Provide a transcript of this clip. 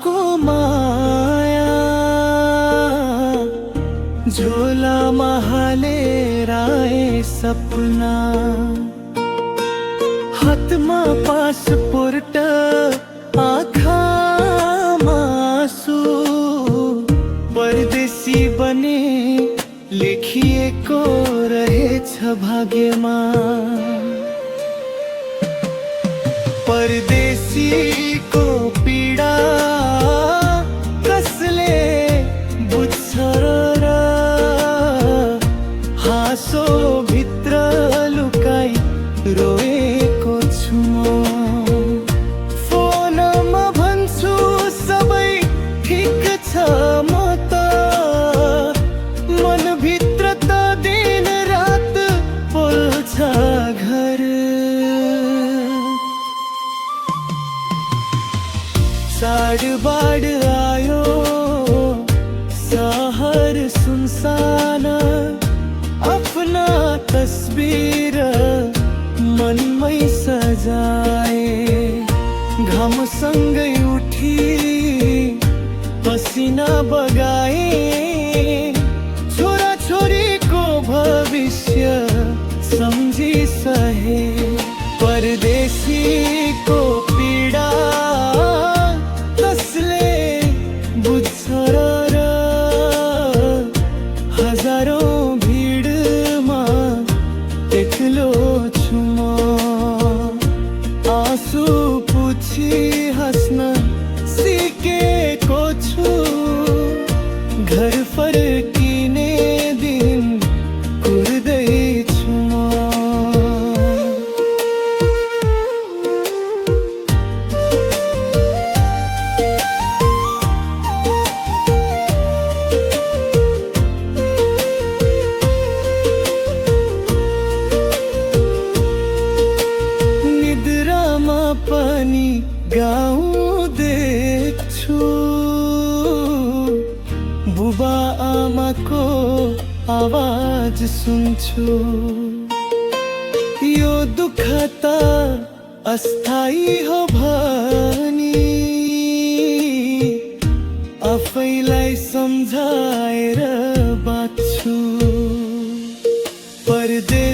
को माया झोलामा हालेर आए सपना हातमा पासपोर्ट आँखामा आँसु परदेशी बने लेखिएको रहेछ भाग्यमा परदेशीको पीडा कसले बुझ्छ र हाँसो भित्र लुकाई रोएको छु म फोनमा भन्छु सबै ठिक छ म त मनभित्र त दिन रात पोल्छ घर चाडबाड आयो सहर सुनसान आफ्ना तस्बिर मनमै सजाए घामसँगै उठी पसिना बगाए छोरा छोरीको भविष्य सम्झी सहे परदेशीको पीडा हजारौं भिडमा एक्लो छु म आँसु पुछी हाँस्न सिकेको छु घर फर्किने दिन कुर्दैछु म पनि गाउँ देख्छु बुबा आमाको आवाज सुन्छु यो दुःख त अस्थायी हो भनी आफैलाई सम्झाएर बाँच्छु परदेश